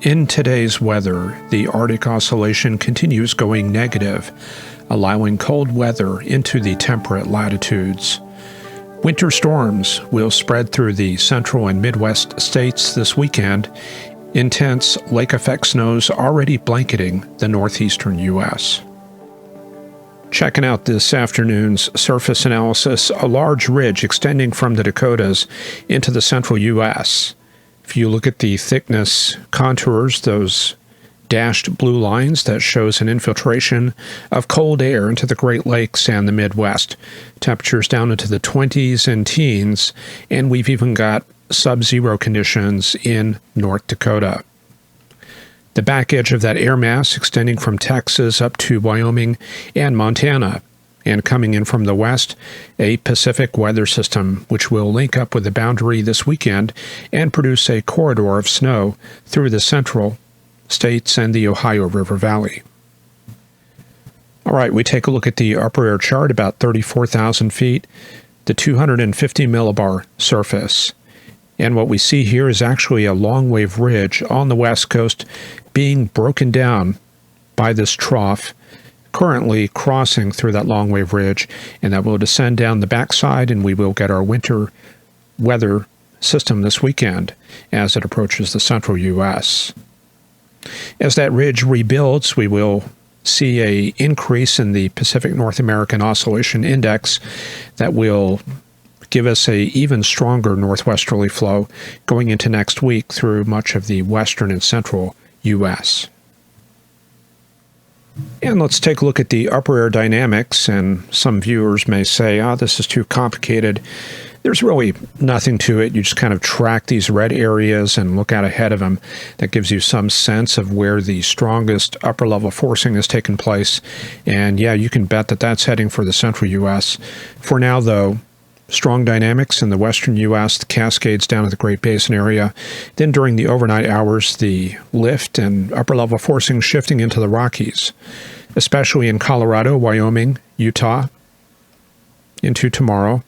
In today's weather, the Arctic Oscillation continues going negative, allowing cold weather into the temperate latitudes. Winter storms will spread through the central and Midwest states this weekend. Intense lake effect snows already blanketing the northeastern U.S. Checking out this afternoon's surface analysis, a large ridge extending from the Dakotas into the central U.S. If you look at the thickness contours, those dashed blue lines, that shows an infiltration of cold air into the Great Lakes and the Midwest. Temperatures down into the 20s and teens, and we've even got sub-zero conditions in North Dakota. The back edge of that air mass extending from Texas up to Wyoming and Montana, and coming in from the west, a Pacific weather system which will link up with the boundary this weekend and produce a corridor of snow through the central states and the Ohio River Valley. All right, we take a look at the upper air chart, about 34,000 feet, the 250 millibar surface. And what we see here is actually a long wave ridge on the west coast being broken down by this trough, currently crossing through that long wave ridge, and that will descend down the backside, and we will get our winter weather system this weekend as it approaches the central U.S. As that ridge rebuilds, we will see an increase in the Pacific North American Oscillation Index that will give us a even stronger northwesterly flow going into next week through much of the western and central U.S. And let's take a look at the upper air dynamics, and some viewers may say, this is too complicated. There's really nothing to it. You just kind of track these red areas and look out ahead of them. That gives you some sense of where the strongest upper level forcing has taken place. And yeah, you can bet that that's heading for the central U.S. For now, though, strong dynamics in the western U.S., the Cascades down at the Great Basin area. Then during the overnight hours, the lift and upper-level forcing shifting into the Rockies, especially in Colorado, Wyoming, Utah, into tomorrow.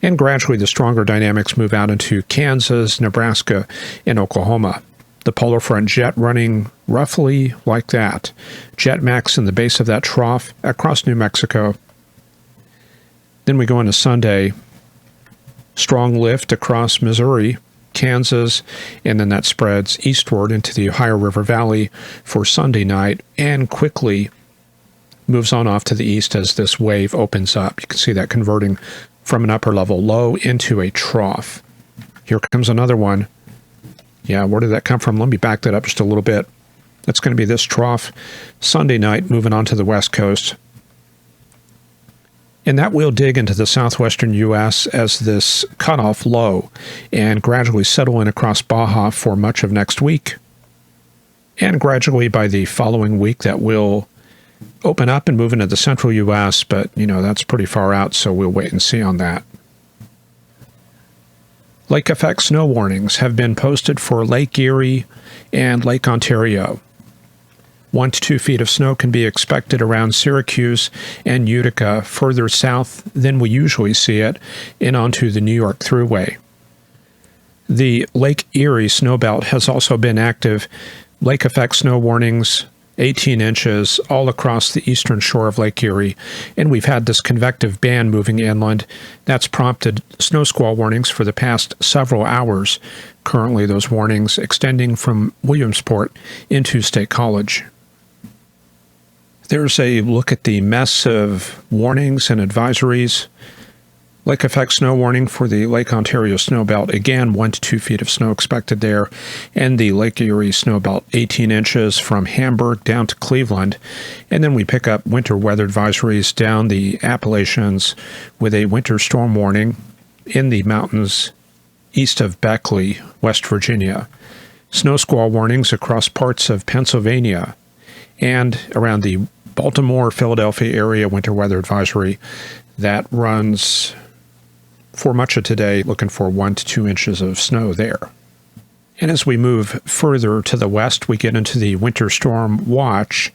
And gradually the stronger dynamics move out into Kansas, Nebraska, and Oklahoma. The polar front jet running roughly like that. Jet max in the base of that trough across New Mexico. Then we go into Sunday, strong lift across Missouri, Kansas, and then that spreads eastward into the Ohio River Valley for Sunday night and quickly moves on off to the east as this wave opens up. You can see that converting from an upper level low into a trough. Here comes another one. Yeah, where did that come from? Let me back that up just a little bit. That's going to be this trough Sunday night moving on to the west coast. And that will dig into the southwestern U.S. as this cutoff low and gradually settle in across Baja for much of next week. And gradually by the following week, that will open up and move into the central U.S., but, that's pretty far out, so we'll wait and see on that. Lake effect snow warnings have been posted for Lake Erie and Lake Ontario. 1 to 2 feet of snow can be expected around Syracuse and Utica, further south than we usually see it, and onto the New York Thruway. The Lake Erie snowbelt has also been active. Lake effect snow warnings, 18 inches, all across the eastern shore of Lake Erie, and we've had this convective band moving inland. That's prompted snow squall warnings for the past several hours. Currently, those warnings extending from Williamsport into State College. There's a look at the mess of warnings and advisories. Lake effect snow warning for the Lake Ontario snowbelt. Again, 1 to 2 feet of snow expected there. And the Lake Erie snowbelt, 18 inches from Hamburg down to Cleveland. And then we pick up winter weather advisories down the Appalachians with a winter storm warning in the mountains east of Beckley, West Virginia. Snow squall warnings across parts of Pennsylvania and around the Baltimore, Philadelphia area winter weather advisory that runs for much of today, looking for 1 to 2 inches of snow there. And as we move further to the west, we get into the winter storm watch.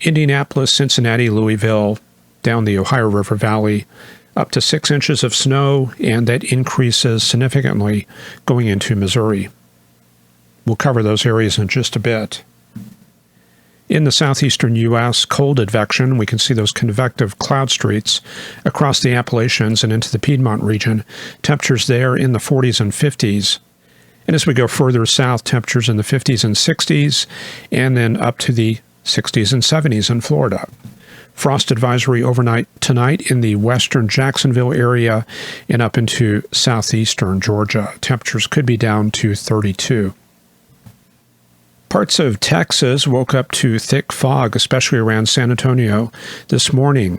Indianapolis, Cincinnati, Louisville, down the Ohio River Valley, up to 6 inches of snow, and that increases significantly going into Missouri. We'll cover those areas in just a bit. In the southeastern U.S., cold advection, we can see those convective cloud streets across the Appalachians and into the Piedmont region. Temperatures there in the 40s and 50s. And as we go further south, temperatures in the 50s and 60s, and then up to the 60s and 70s in Florida. Frost advisory overnight tonight in the western Jacksonville area and up into southeastern Georgia. Temperatures could be down to 32. Parts of Texas woke up to thick fog, especially around San Antonio this morning.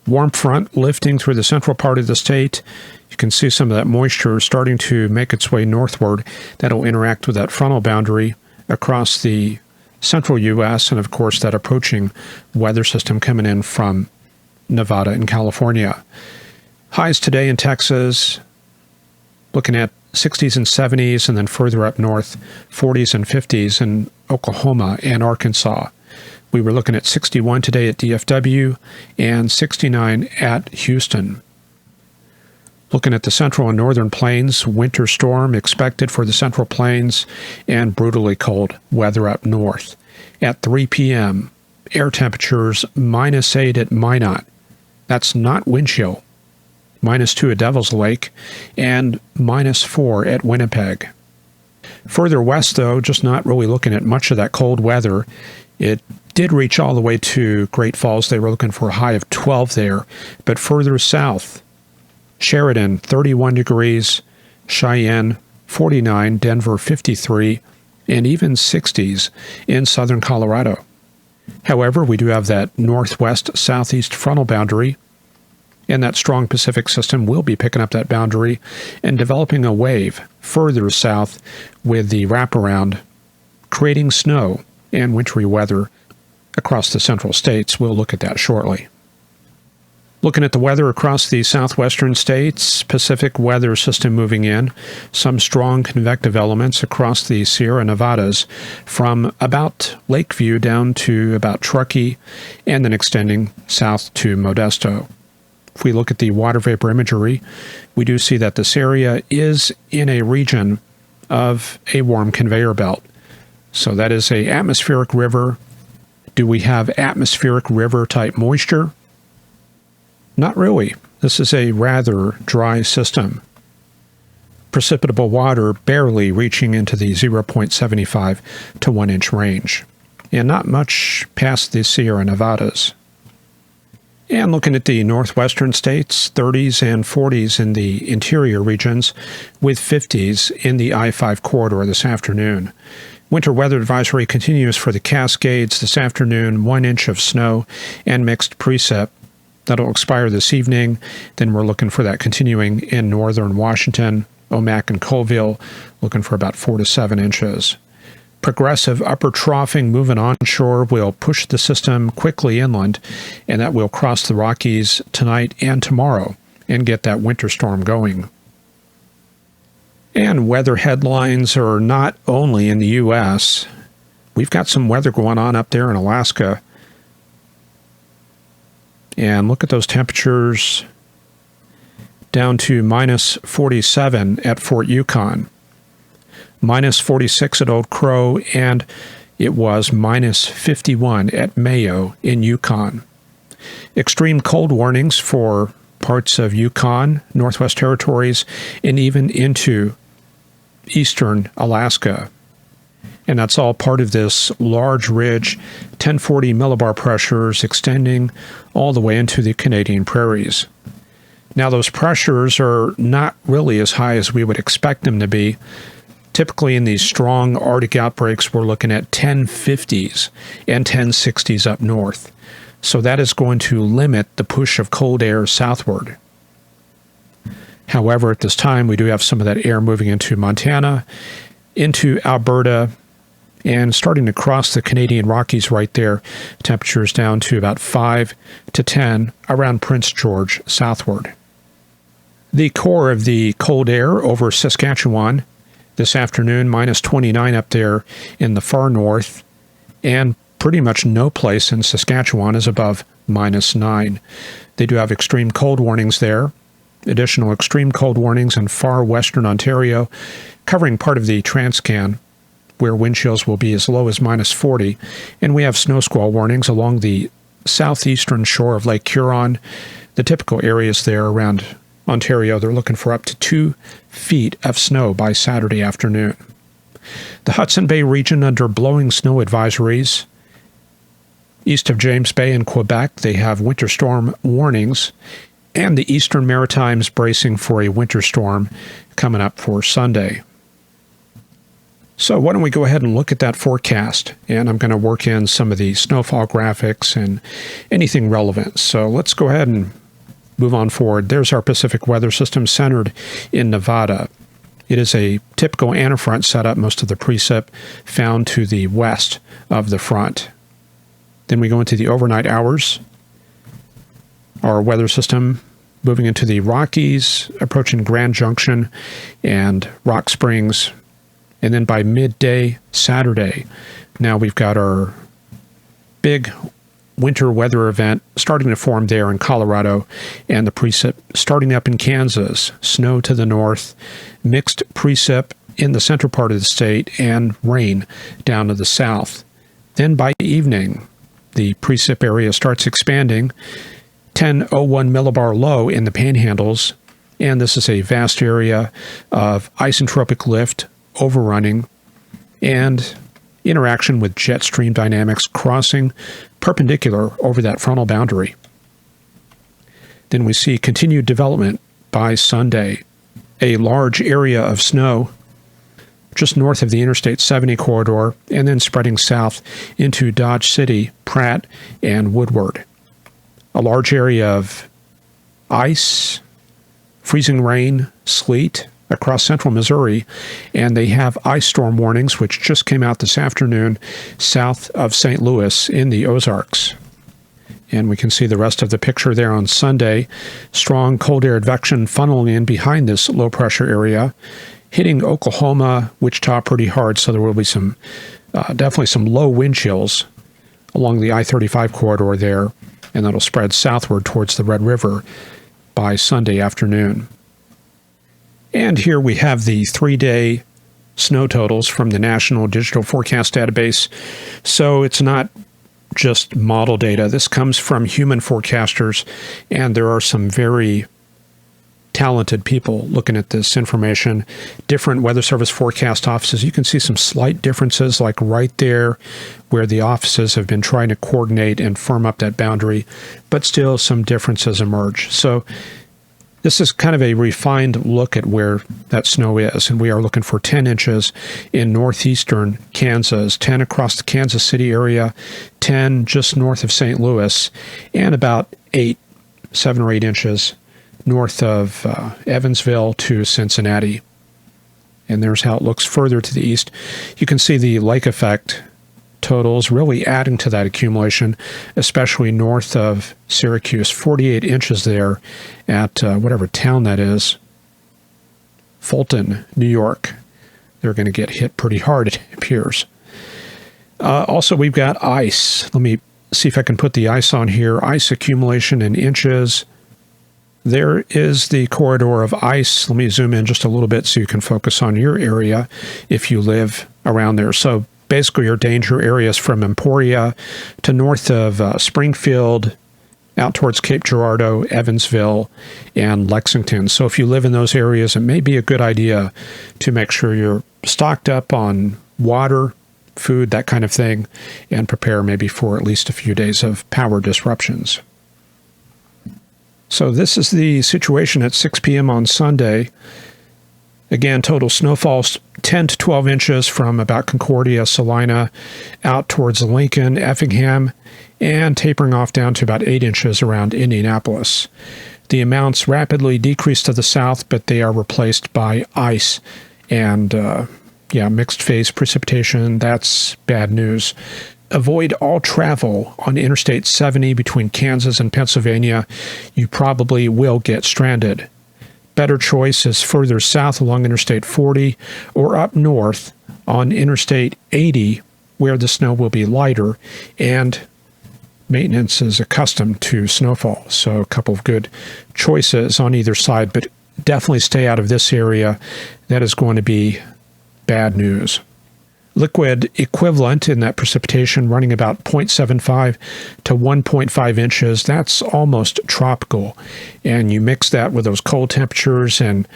Warm front lifting through the central part of the state. You can see some of that moisture starting to make its way northward. That'll interact with that frontal boundary across the central U.S. and, of course, that approaching weather system coming in from Nevada and California. Highs today in Texas, looking at 60s and 70s, and then further up north, 40s and 50s in Oklahoma and Arkansas. We were looking at 61 today at DFW and 69 at Houston. Looking at the central and northern plains, winter storm expected for the central plains and brutally cold weather up north. At 3 p.m., air temperatures -8 at Minot. That's not wind chill. -2 at Devil's Lake, and -4 at Winnipeg. Further west, though, just not really looking at much of that cold weather. It did reach all the way to Great Falls. They were looking for a high of 12 there. But further south, Sheridan, 31 degrees, Cheyenne, 49, Denver, 53, and even 60s in southern Colorado. However, we do have that northwest-southeast frontal boundary, and that strong Pacific system will be picking up that boundary and developing a wave further south with the wraparound, creating snow and wintry weather across the central states. We'll look at that shortly. Looking at the weather across the southwestern states, Pacific weather system moving in, some strong convective elements across the Sierra Nevadas from about Lakeview down to about Truckee and then extending south to Modesto. If we look at the water vapor imagery, we do see that this area is in a region of a warm conveyor belt. So that is an atmospheric river. Do we have atmospheric river type moisture? Not really. This is a rather dry system. Precipitable water barely reaching into the 0.75 to 1 inch range, and not much past the Sierra Nevadas. And looking at the northwestern states, 30s and 40s in the interior regions, with 50s in the I-5 corridor this afternoon. Winter weather advisory continues for the Cascades this afternoon, 1 inch of snow and mixed precip. That'll expire this evening. Then we're looking for that continuing in northern Washington, Omak and Colville, looking for about 4 to 7 inches. Progressive upper troughing moving onshore will push the system quickly inland, and that will cross the Rockies tonight and tomorrow and get that winter storm going. And weather headlines are not only in the U.S. We've got some weather going on up there in Alaska. And look at those temperatures down to -47 at Fort Yukon, -46 at Old Crow, and it was -51 at Mayo in Yukon. Extreme cold warnings for parts of Yukon, Northwest Territories, and even into eastern Alaska. And that's all part of this large ridge, 1040 millibar pressures extending all the way into the Canadian prairies. Now, those pressures are not really as high as we would expect them to be. Typically, in these strong Arctic outbreaks, we're looking at 1050s and 1060s up north. So that is going to limit the push of cold air southward. However, at this time, we do have some of that air moving into Montana, into Alberta, and starting to cross the Canadian Rockies right there. Temperatures down to about 5 to 10 around Prince George southward. The core of the cold air over Saskatchewan this afternoon, -29 up there in the far north, and pretty much no place in Saskatchewan is above -9. They do have extreme cold warnings there. Additional extreme cold warnings in far western Ontario, covering part of the Transcan, where wind chills will be as low as -40, and we have snow squall warnings along the southeastern shore of Lake Huron. The typical areas there around Ontario, they're looking for up to 2 feet of snow by Saturday afternoon. The Hudson Bay region under blowing snow advisories. East of James Bay in Quebec, they have winter storm warnings, and the Eastern Maritimes bracing for a winter storm coming up for Sunday. So why don't we go ahead and look at that forecast, and I'm going to work in some of the snowfall graphics and anything relevant. So let's go ahead and move on forward. There's our Pacific weather system centered in Nevada. It is a typical antifront setup, most of the precip found to the west of the front. Then we go into the overnight hours. Our weather system moving into the Rockies, approaching Grand Junction and Rock Springs. And then by midday Saturday, now we've got our big winter weather event starting to form there in Colorado, and the precip starting up in Kansas. Snow to the north, mixed precip in the central part of the state, and rain down to the south. Then by evening, the precip area starts expanding, 1001 millibar low in the panhandles, and this is a vast area of isentropic lift overrunning and interaction with jet stream dynamics crossing perpendicular over that frontal boundary. Then we see continued development by Sunday. A large area of snow just north of the Interstate 70 corridor, and then spreading south into Dodge City, Pratt, and Woodward. A large area of ice, freezing rain, sleet across central Missouri, and they have ice storm warnings, which just came out this afternoon south of St. Louis in the Ozarks. And we can see the rest of the picture there on Sunday. Strong cold air advection funneling in behind this low pressure area, hitting Oklahoma, Wichita pretty hard, so there will be some, definitely some low wind chills along the I-35 corridor there, and that'll spread southward towards the Red River by Sunday afternoon. And here we have the 3-day snow totals from the National Digital Forecast Database. So it's not just model data. This comes from human forecasters, and there are some very talented people looking at this information. Different Weather Service forecast offices. You can see some slight differences, like right there where the offices have been trying to coordinate and firm up that boundary, but still some differences emerge. So this is kind of a refined look at where that snow is, and we are looking for 10 inches in northeastern Kansas, 10 across the Kansas City area, 10 just north of St. Louis, and about 7 or 8 inches north of Evansville to Cincinnati. And there's how it looks further to the east. You can see the lake effect totals really adding to that accumulation, especially north of Syracuse, 48 inches there at whatever town that is, Fulton, New York. They're going to get hit pretty hard, it appears. Also, we've got ice. Let me see if I can put the ice on here. Ice accumulation in inches. There is the corridor of ice. Let me zoom in just a little bit so you can focus on your area if you live around there. So basically your danger areas from Emporia to north of Springfield, out towards Cape Girardeau, Evansville, and Lexington. So if you live in those areas, it may be a good idea to make sure you're stocked up on water, food, that kind of thing, and prepare maybe for at least a few days of power disruptions. So this is the situation at 6 p.m. on Sunday. Again, total snowfall 10 to 12 inches from about Concordia, Salina, out towards Lincoln, Effingham, and tapering off down to about 8 inches around Indianapolis. The amounts rapidly decrease to the south, but they are replaced by ice and, mixed phase precipitation. That's bad news. Avoid all travel on Interstate 70 between Kansas and Pennsylvania. You probably will get stranded. Better choice is further south along Interstate 40 or up north on Interstate 80, where the snow will be lighter and maintenance is accustomed to snowfall. So a couple of good choices on either side, but definitely stay out of this area. That is going to be bad news. Liquid equivalent in that precipitation running about 0.75 to 1.5 inches. That's almost tropical. And you mix that with those cold temperatures, and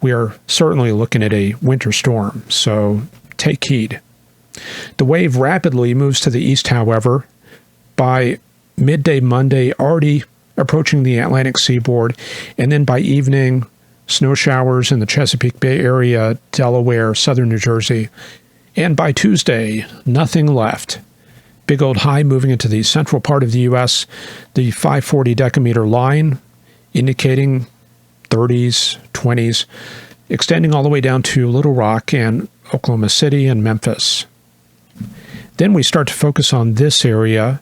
we are certainly looking at a winter storm. So take heed. The wave rapidly moves to the east, however, by midday Monday, already approaching the Atlantic seaboard, and then by evening, snow showers in the Chesapeake Bay area, Delaware, southern New Jersey. And by Tuesday, nothing left. Big old high moving into the central part of the U.S., the 540 decameter line, indicating 30s, 20s, extending all the way down to Little Rock and Oklahoma City and Memphis. Then we start to focus on this area,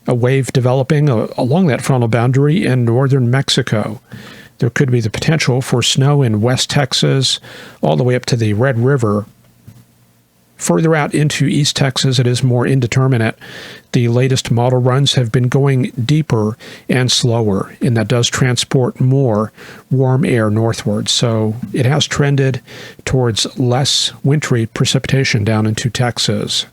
a wave developing along that frontal boundary in northern Mexico. There could be the potential for snow in West Texas, all the way up to the Red River. Further out into East Texas, it is more indeterminate. The latest model runs have been going deeper and slower, and that does transport more warm air northward. So it has trended towards less wintry precipitation down into Texas.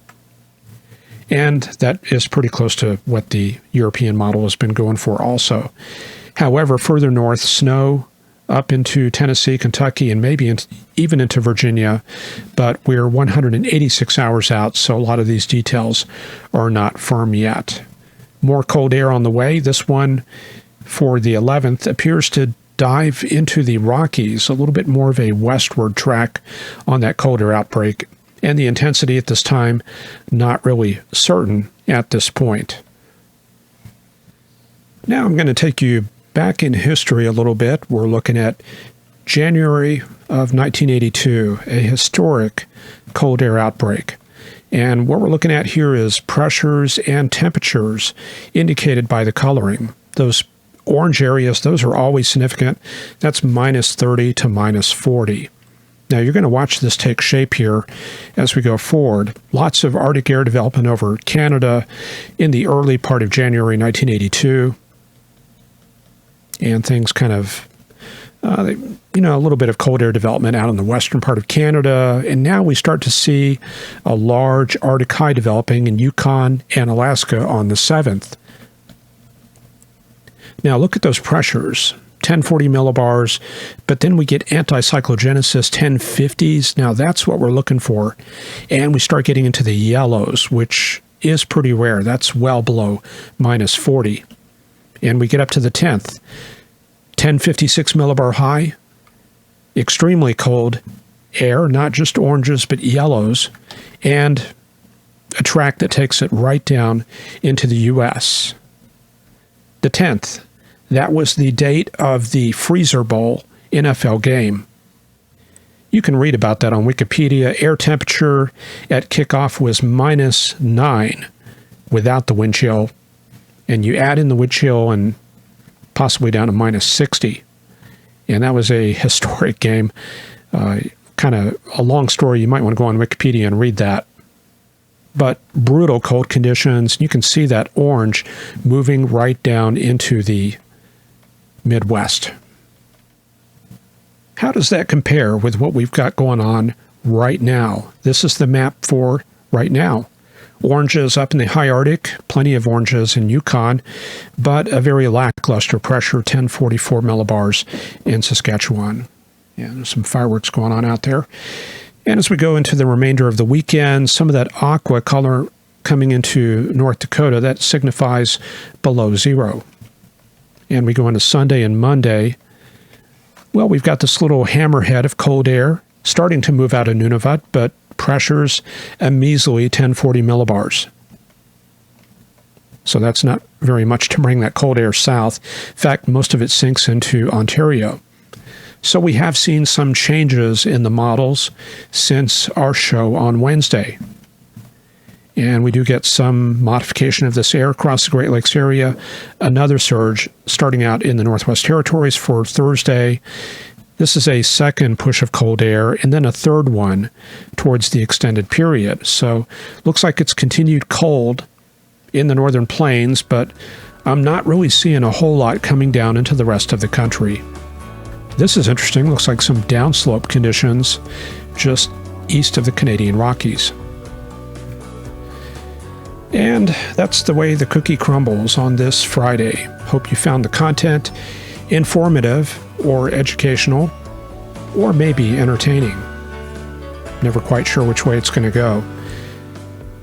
And that is pretty close to what the European model has been going for also. However, further north, snow up into Tennessee, Kentucky, and maybe even into Virginia, but we're 186 hours out, so a lot of these details are not firm yet. More cold air on the way. This one for the 11th appears to dive into the Rockies, a little bit more of a westward track on that cold air outbreak, and the intensity at this time not really certain at this point. Now I'm going to take you back in history a little bit. We're looking at January of 1982, a historic cold air outbreak. And what we're looking at here is pressures and temperatures indicated by the coloring. Those orange areas, those are always significant. That's minus 30 to minus 40. Now, you're going to watch this take shape here as we go forward. Lots of Arctic air development over Canada in the early part of January 1982. And things kind of, a little bit of cold air development out in the western part of Canada. And now we start to see a large Arctic high developing in Yukon and Alaska on the 7th. Now look at those pressures, 1040 millibars, but then we get anticyclogenesis 1050s. Now that's what we're looking for. And we start getting into the yellows, which is pretty rare. That's well below minus 40. And we get up to the 10th. 1056 millibar high, extremely cold air, not just oranges, but yellows, and a track that takes it right down into the U.S. The 10th, that was the date of the Freezer Bowl NFL game. You can read about that on Wikipedia. Air temperature at kickoff was minus 9 without the wind chill. And you add in the wind chill and possibly down to minus 60. And that was a historic game. Kind of a long story. You might want to go on Wikipedia and read that. But brutal cold conditions. You can see that orange moving right down into the Midwest. How does that compare with what we've got going on right now? This is the map for right now. Oranges up in the high Arctic, plenty of oranges in Yukon, but a very lackluster pressure, 1044 millibars in Saskatchewan. Yeah, there's some fireworks going on out there. And as we go into the remainder of the weekend, some of that aqua color coming into North Dakota, that signifies below zero. And we go into Sunday and Monday. Well, we've got this little hammerhead of cold air starting to move out of Nunavut, but pressures a measly 1040 millibars. So that's not very much to bring that cold air south. In fact, most of it sinks into Ontario. So we have seen some changes in the models since our show on Wednesday. And we do get some modification of this air across the Great Lakes area. Another surge starting out in the Northwest Territories for Thursday. This is a second push of cold air, and then a third one towards the extended period. So looks like it's continued cold in the northern plains, but I'm not really seeing a whole lot coming down into the rest of the country. This is interesting. Looks like some downslope conditions just east of the Canadian Rockies. And that's the way the cookie crumbles on this Friday. Hope you found the content informative or educational, or maybe entertaining. Never quite sure which way it's going to go.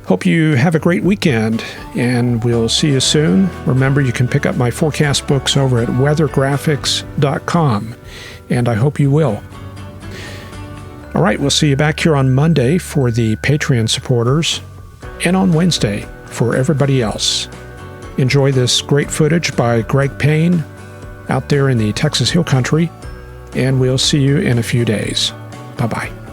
Hope you have a great weekend, and we'll see you soon. Remember, you can pick up my forecast books over at weathergraphics.com, and I hope you will. All right, we'll see you back here on Monday for the Patreon supporters, and on Wednesday for everybody else. Enjoy this great footage by Greg Payne out there in the Texas Hill Country, and we'll see you in a few days. Bye-bye.